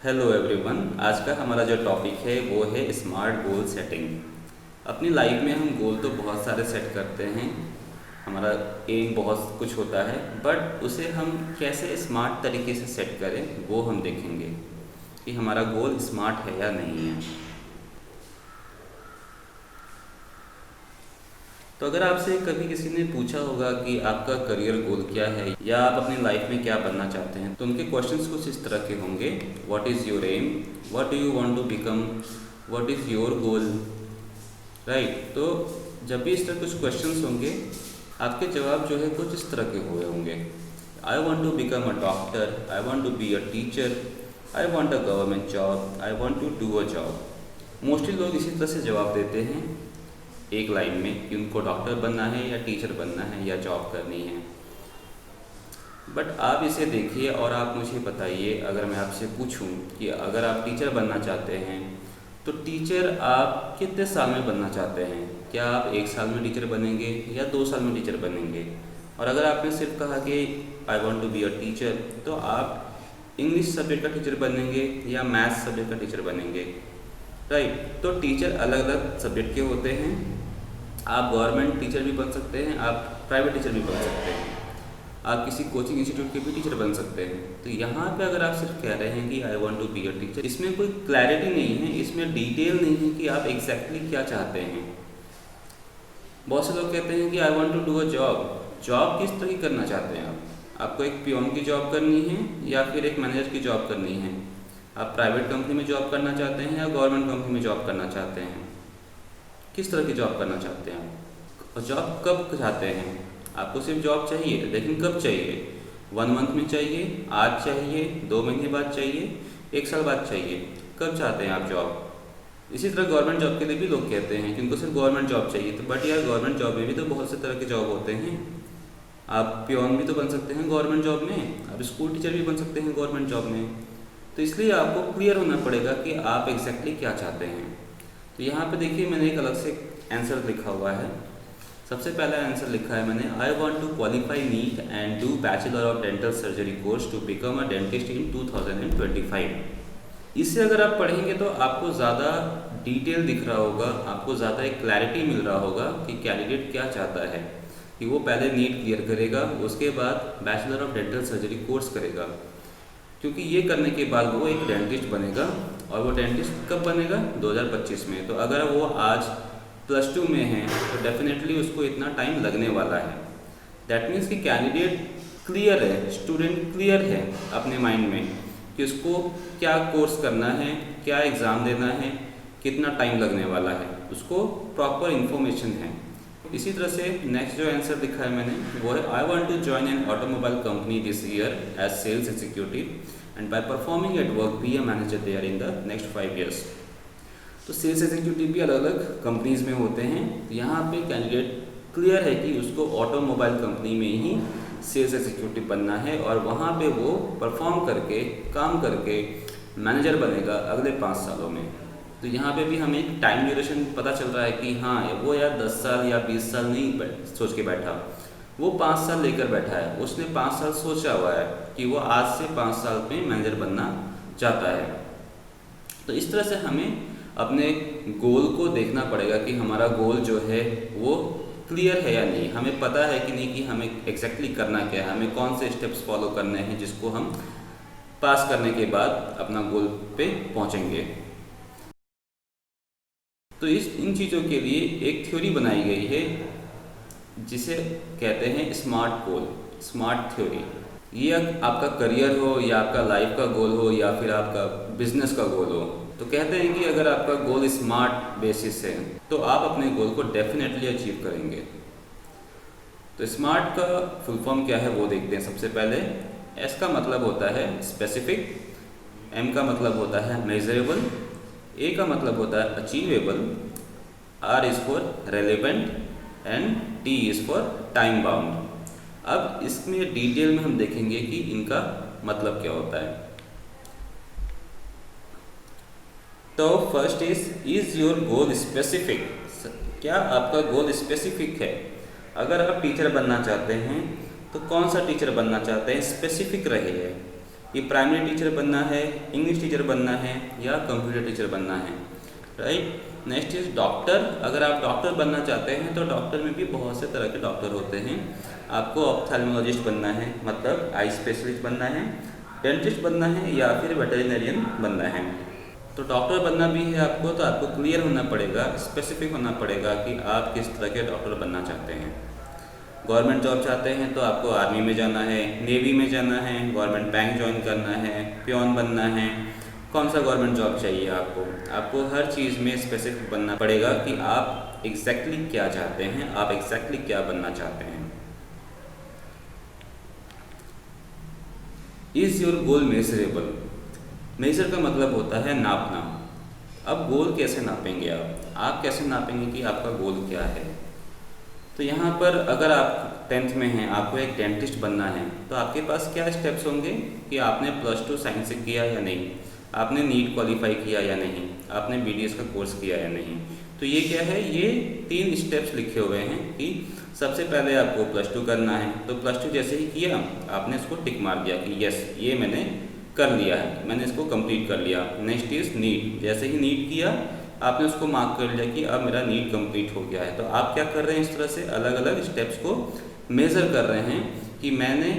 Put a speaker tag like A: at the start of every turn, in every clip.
A: Hello everyone. आज का हमारा जो टॉपिक है वो है स्मार्ट गोल सेटिंग। अपनी लाइफ में हम गोल तो बहुत सारे सेट करते हैं, हमारा एम बहुत कुछ होता है, बट उसे हम कैसे स्मार्ट तरीके से सेट करें वो हम देखेंगे कि हमारा गोल स्मार्ट है या नहीं है। तो अगर आपसे कभी किसी ने पूछा होगा कि आपका करियर गोल क्या है या आप अपनी लाइफ में क्या बनना चाहते हैं, तो उनके क्वेश्चंस कुछ इस तरह के होंगे। What is your aim, what do you want to become, what is your goal, right. तो जब भी इस तरह कुछ क्वेश्चंस होंगे, आपके जवाब जो है कुछ इस तरह के हुए होंगे। I want to become a doctor, I want to be a teacher, I want a government job, I want to do a job. Mostly लोग इसी तरह से जवाब देते हैं एक लाइन में कि उनको डॉक्टर बनना है या टीचर बनना है या जॉब करनी है। बट आप इसे देखिए और आप मुझे बताइए, अगर मैं आपसे पूछूं कि अगर आप टीचर बनना चाहते हैं तो टीचर आप कितने साल में बनना चाहते हैं? क्या आप 1 साल में टीचर बनेंगे या 2 साल में टीचर बनेंगे? और अगर आपने सिर्फ कहा कि I want to be a teacher, तो आप इंग्लिश सब्जेक्ट का टीचर बनेंगे या मैथ्स सब्जेक्ट का टीचर बनेंगे, राइट। तो टीचर अलग अलग सब्जेक्ट के होते हैं। आप गवर्नमेंट टीचर भी बन सकते हैं, आप प्राइवेट टीचर भी बन सकते हैं, आप किसी कोचिंग इंस्टीट्यूट के भी टीचर बन सकते हैं। तो यहाँ पे अगर आप सिर्फ कह रहे हैं कि I want to be a teacher, इसमें कोई क्लैरिटी नहीं है, इसमें डिटेल नहीं है कि आप एग्जैक्टली क्या चाहते हैं। बहुत से लोग कहते हैं कि I want to do a job. Job किस तरह की करना चाहते हैं आप? आपको एक पियोन की जॉब करनी है या फिर एक मैनेजर की जॉब करनी है? आप प्राइवेट कंपनी में जॉब करना चाहते हैं या गवर्नमेंट कंपनी में जॉब करना चाहते हैं? किस तरह की जॉब करना चाहते हैं आप? और जॉब कब चाहते हैं? आपको सिर्फ जॉब चाहिए, लेकिन कब चाहिए? 1 मंथ में चाहिए, आज चाहिए, 2 महीने बाद चाहिए, 1 साल बाद चाहिए? कब चाहते हैं आप जॉब? इसी तरह गवर्नमेंट जॉब के लिए भी लोग कहते हैं कि उनको सिर्फ गवर्नमेंट जॉब चाहिए। तो बट यार, गवर्नमेंट जॉब में भी तो बहुत से तरह के जॉब होते हैं। आप पियोन भी तो बन सकते हैं गवर्नमेंट जॉब में, आप स्कूल टीचर भी बन सकते हैं गवर्नमेंट जॉब में। तो इसलिए आपको क्लियर होना पड़ेगा कि आप एग्जैक्टली क्या चाहते हैं। तो यहाँ पे देखिए, मैंने एक अलग से आंसर लिखा हुआ है। सबसे पहला आंसर लिखा है मैंने, I want to qualify NEET and do bachelor of dental surgery course to become a dentist in 2025। इससे अगर आप पढ़ेंगे तो आपको ज़्यादा डिटेल दिख रहा होगा, आपको ज़्यादा एक क्लैरिटी मिल रहा होगा कि कैंडिडेट क्या चाहता है। कि वो पहले नीट क्लियर करेगा, उसके बाद bachelor of dental surgery course करेगा, क्योंकि ये करने के बाद वो एक डेंटिस्ट बनेगा। और वो डेंटिस्ट कब बनेगा? 2025 में। तो अगर वो आज +2 में है तो डेफिनेटली उसको इतना टाइम लगने वाला है। दैट मीन्स कि कैंडिडेट क्लियर है, स्टूडेंट क्लियर है अपने माइंड में कि उसको क्या कोर्स करना है, क्या एग्ज़ाम देना है, कितना टाइम लगने वाला है, उसको प्रॉपर इन्फॉर्मेशन है। इसी तरह से नेक्स्ट जो आंसर लिखा है मैंने वो है, I want to join an automobile company this year as sales executive and by performing at work be a manager there in the next 5 years। तो सेल्स एग्जीक्यूटिव भी अलग अलग कंपनीज में होते हैं। यहाँ पे कैंडिडेट क्लियर है कि उसको ऑटोमोबाइल कंपनी में ही सेल्स एग्जीक्यूटिव बनना है और वहाँ पे वो परफॉर्म करके, काम करके मैनेजर बनेगा अगले 5 सालों में। तो यहाँ पे भी हमें एक टाइम ड्यूरेशन पता चल रहा है कि हाँ, वो यार 10 साल या 20 साल नहीं सोच के बैठा, वो 5 साल लेकर बैठा है। उसने 5 साल सोचा हुआ है कि वो आज से 5 साल में मैनेजर बनना चाहता है। तो इस तरह से हमें अपने गोल को देखना पड़ेगा कि हमारा गोल जो है वो क्लियर है या नहीं, हमें पता है कि नहीं कि हमें एग्जैक्टली करना क्या है, हमें कौन से स्टेप्स फॉलो करने हैं जिसको हम पास करने के बाद अपना गोल पे पहुंचेंगे। तो इन चीज़ों के लिए एक थ्योरी बनाई गई है जिसे कहते हैं स्मार्ट गोल, स्मार्ट थ्योरी। ये आपका करियर हो या आपका लाइफ का गोल हो या फिर आपका बिजनेस का गोल हो, तो कहते हैं कि अगर आपका गोल स्मार्ट बेसिस है तो आप अपने गोल को डेफिनेटली अचीव करेंगे। तो स्मार्ट का फुल फॉर्म क्या है वो देखते हैं। सबसे पहले एस का मतलब होता है स्पेसिफिक, एम का मतलब होता है मेजरेबल, ए का मतलब होता है achievable, R is for relevant and T is for time bound. अब इसमें डिटेल में हम देखेंगे कि इनका मतलब क्या होता है। तो first is your goal specific? क्या आपका गोल स्पेसिफिक है? अगर आप टीचर बनना चाहते हैं तो कौन सा टीचर बनना चाहते हैं, स्पेसिफिक रहिए। कि प्राइमरी टीचर बनना है, इंग्लिश टीचर बनना है या कंप्यूटर टीचर बनना है, राइट। Next is doctor. अगर आप डॉक्टर बनना चाहते हैं तो डॉक्टर में भी बहुत से तरह के डॉक्टर होते हैं। आपको ऑप्थेल्मोलॉजिस्ट बनना है, मतलब आई स्पेशलिस्ट बनना है, डेंटिस्ट बनना है या फिर वेटरिनरियन बनना है। तो डॉक्टर बनना भी है आपको, तो आपको क्लियर होना पड़ेगा, स्पेसिफिक होना पड़ेगा कि आप किस तरह के डॉक्टर बनना चाहते हैं। गवर्नमेंट जॉब चाहते हैं तो आपको आर्मी में जाना है, नेवी में जाना है, गवर्नमेंट बैंक ज्वाइन करना है, पियोन बनना है, कौन सा गवर्नमेंट जॉब चाहिए आपको हर चीज़ में स्पेसिफिक बनना पड़ेगा कि आप एग्जैक्टली क्या चाहते हैं, आप एग्जैक्टली क्या बनना चाहते हैं। Is your goal measurable. Measure का मतलब होता है नापना। अब गोल कैसे नापेंगे आप कैसे नापेंगे कि आपका गोल क्या है। तो यहाँ पर अगर आप 10th में हैं, आपको एक डेंटिस्ट बनना है, तो आपके पास क्या स्टेप्स होंगे कि आपने +2 साइंस से किया या नहीं, आपने नीट क्वालिफाई किया या नहीं, आपने BDS का कोर्स किया या नहीं। तो ये क्या है, ये 3 स्टेप्स लिखे हुए हैं कि सबसे पहले आपको +2 करना है। तो +2 जैसे ही किया आपने इसको टिक मार दिया कि यस ये मैंने कर लिया है, मैंने इसको कंप्लीट कर लिया। Next is NEET. जैसे ही नीट किया आपने उसको मार्क कर लिया कि अब मेरा नीट कंप्लीट हो गया है। तो आप क्या कर रहे हैं, इस तरह से अलग अलग स्टेप्स को मेज़र कर रहे हैं कि मैंने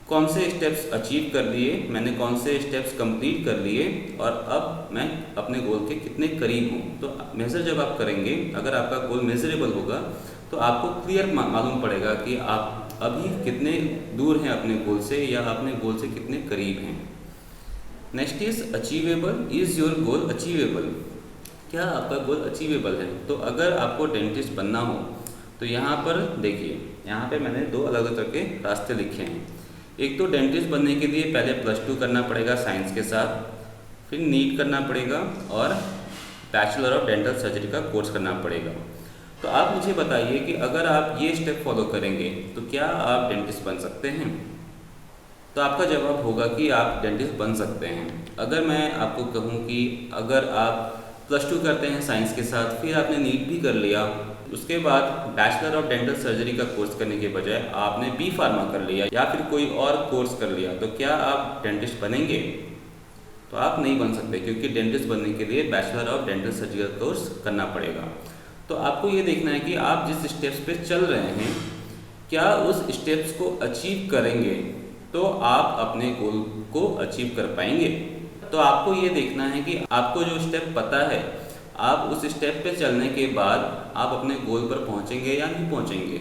A: कौन से स्टेप्स अचीव कर लिए, मैंने कौन से स्टेप्स कंप्लीट कर लिए और अब मैं अपने गोल के कितने करीब हूँ। तो मेज़र जब आप करेंगे, अगर आपका गोल मेजरेबल होगा तो आपको क्लियर मालूम पड़ेगा कि आप अभी कितने दूर हैं अपने गोल से या अपने गोल से कितने करीब हैं। Next is achievable. Is your goal achievable. क्या आपका गोल अचीवेबल है। तो अगर आपको डेंटिस्ट बनना हो तो यहाँ पर देखिए, यहाँ पे मैंने 2 अलग अलग तरह के रास्ते लिखे हैं। एक तो डेंटिस्ट बनने के लिए पहले +2 करना पड़ेगा साइंस के साथ, फिर नीट करना पड़ेगा और बैचलर ऑफ डेंटल सर्जरी का कोर्स करना पड़ेगा। तो आप मुझे बताइए कि अगर आप ये स्टेप फॉलो करेंगे तो क्या आप डेंटिस्ट बन सकते हैं। तो आपका जवाब होगा कि आप डेंटिस्ट बन सकते हैं। अगर मैं आपको कहूँ कि अगर आप +2 करते हैं साइंस के साथ, फिर आपने नीट भी कर लिया, उसके बाद बैचलर ऑफ डेंटल सर्जरी का कोर्स करने के बजाय आपने B फार्मा कर लिया या फिर कोई और कोर्स कर लिया, तो क्या आप डेंटिस्ट बनेंगे। तो आप नहीं बन सकते, क्योंकि डेंटिस्ट बनने के लिए बैचलर ऑफ डेंटल सर्जरी का कोर्स करना पड़ेगा। तो आपको ये देखना है कि आप जिस स्टेप्स पे चल रहे हैं, क्या उस स्टेप्स को अचीव करेंगे तो आप अपने गोल को अचीव कर पाएंगे। तो आपको ये देखना है कि आपको जो स्टेप पता है, आप उस स्टेप पे चलने के बाद आप अपने गोल पर पहुंचेंगे या नहीं पहुंचेंगे।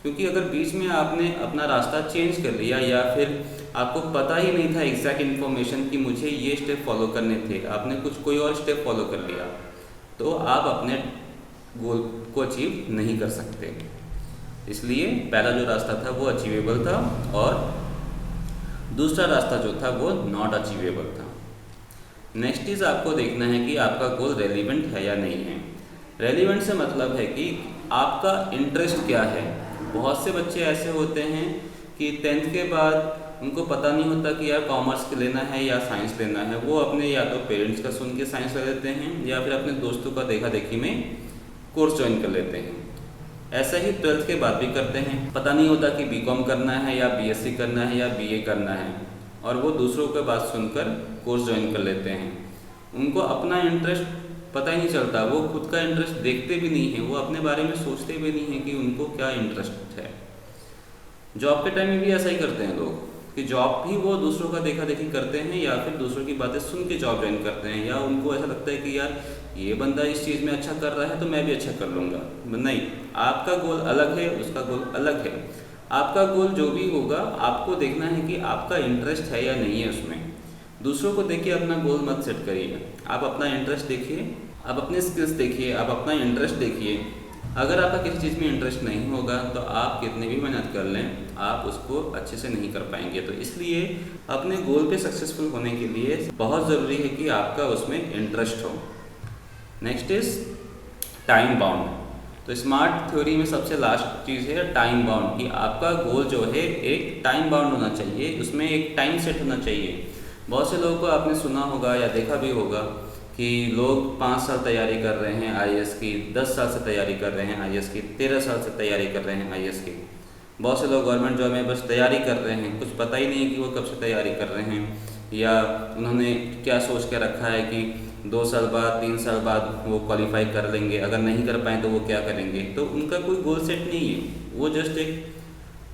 A: क्योंकि अगर बीच में आपने अपना रास्ता चेंज कर लिया या फिर आपको पता ही नहीं था एग्जैक्ट इन्फॉर्मेशन कि मुझे ये स्टेप फॉलो करने थे, आपने कोई और स्टेप फॉलो कर लिया, तो आप अपने गोल को अचीव नहीं कर सकते। इसलिए पहला जो रास्ता था वो अचीवेबल था और दूसरा रास्ता जो था वो नॉट अचीवेबल था। नेक्स्ट इज आपको देखना है कि आपका गोल रेलिवेंट है या नहीं है। रेलिवेंट से मतलब है कि आपका इंटरेस्ट क्या है। बहुत से बच्चे ऐसे होते हैं कि 10th के बाद उनको पता नहीं होता कि यार कॉमर्स लेना है या साइंस लेना है। वो अपने या तो पेरेंट्स का सुन के साइंस ले लेते हैं या फिर अपने दोस्तों का देखा देखी में कोर्स ज्वाइन कर लेते हैं। ऐसा ही 12th के बाद भी करते हैं, पता नहीं होता कि BCom करना है या BSc करना है या BA करना है, और वो दूसरों की बात सुनकर कोर्स ज्वाइन कर लेते हैं। उनको अपना इंटरेस्ट पता ही नहीं चलता, वो खुद का इंटरेस्ट देखते भी नहीं है, वो अपने बारे में सोचते भी नहीं है कि उनको क्या इंटरेस्ट है। जॉब के टाइम में भी ऐसा ही करते हैं लोग कि जॉब भी वो दूसरों का देखा देखी करते हैं या फिर दूसरों की बातें सुन के जॉब ज्वाइन करते हैं, या उनको ऐसा लगता है कि यार ये बंदा इस चीज़ में अच्छा कर रहा है तो मैं भी अच्छा कर लूँगा। नहीं, आपका गोल अलग है, उसका गोल अलग है। आपका गोल जो भी होगा आपको देखना है कि आपका इंटरेस्ट है या नहीं है उसमें। दूसरों को देखिए, अपना गोल मत सेट करिए, आप अपना इंटरेस्ट देखिए, आप अपने स्किल्स देखिए, आप अपना इंटरेस्ट देखिए। अगर आपका किसी चीज़ में इंटरेस्ट नहीं होगा तो आप कितनी भी मेहनत कर लें, आप उसको अच्छे से नहीं कर पाएंगे। तो इसलिए अपने गोल पे सक्सेसफुल होने के लिए बहुत ज़रूरी है कि आपका उसमें इंटरेस्ट हो। Next is time bound. तो स्मार्ट थ्योरी में सबसे लास्ट चीज़ है टाइम बाउंड, कि आपका गोल जो है एक टाइम बाउंड होना चाहिए, उसमें एक टाइम सेट होना चाहिए। बहुत से लोगों को आपने सुना होगा या देखा भी होगा कि लोग 5 साल तैयारी कर रहे हैं IAS की, 10 साल से तैयारी कर रहे हैं IAS की, 13 साल से तैयारी कर रहे हैं IAS की। बहुत से लोग गवर्नमेंट जॉब में बस तैयारी कर रहे हैं, कुछ पता ही नहीं है कि वो कब से तैयारी कर रहे हैं, या उन्होंने क्या सोच के रखा है कि 2 साल बाद 3 साल बाद वो क्वालिफाई कर लेंगे, अगर नहीं कर पाए तो वो क्या करेंगे। तो उनका कोई गोल सेट नहीं है, वो जस्ट एक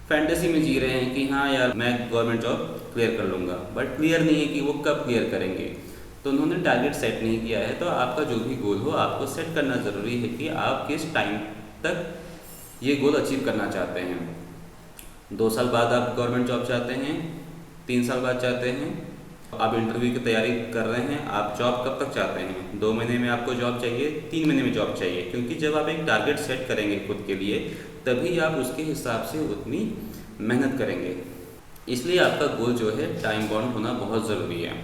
A: फैंटेसी में जी रहे हैं कि हाँ यार मैं गवर्नमेंट जॉब क्लियर कर लूँगा, बट क्लियर नहीं है कि वो कब क्लियर करेंगे। तो उन्होंने टारगेट सेट नहीं किया है। तो आपका जो भी गोल हो आपको सेट करना ज़रूरी है कि आप किस टाइम तक ये गोल अचीव करना चाहते हैं। 2 साल बाद आप गवर्नमेंट जॉब चाहते हैं, 3 साल बाद चाहते हैं, आप इंटरव्यू की तैयारी कर रहे हैं, आप जॉब कब तक चाहते हैं, 2 महीने में आपको जॉब चाहिए, 3 महीने में जॉब चाहिए। क्योंकि जब आप एक टारगेट सेट करेंगे खुद के लिए तभी आप उसके हिसाब से उतनी मेहनत करेंगे। इसलिए आपका गोल जो है टाइम बाउंड होना बहुत ज़रूरी है।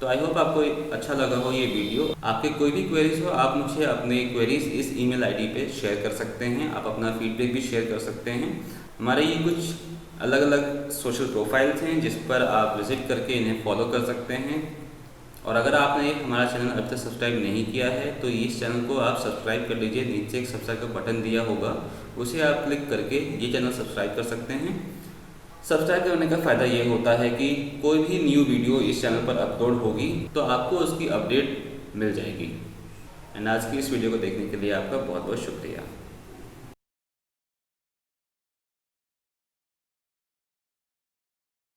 A: तो आई होप आपको अच्छा लगा हो ये वीडियो। आपके कोई भी क्वेरीज हो आप मुझे अपने क्वेरीज इस ईमेल आईडी पे शेयर कर सकते हैं। आप अपना फीडबैक भी शेयर कर सकते हैं। हमारे ये कुछ अलग अलग सोशल प्रोफाइल्स हैं जिस पर आप विजिट करके इन्हें फॉलो कर सकते हैं। और अगर आपने हमारा चैनल अब तक सब्सक्राइब नहीं किया है तो इस चैनल को आप सब्सक्राइब कर लीजिए। नीचे एक सब्सक्राइब का बटन दिया होगा, उसे आप क्लिक करके ये चैनल सब्सक्राइब कर सकते हैं। सब्सक्राइब करने का फ़ायदा ये होता है कि कोई भी न्यू वीडियो इस चैनल पर अपलोड होगी तो आपको उसकी अपडेट मिल जाएगी। एंड आज की इस वीडियो को देखने के लिए आपका बहुत बहुत शुक्रिया।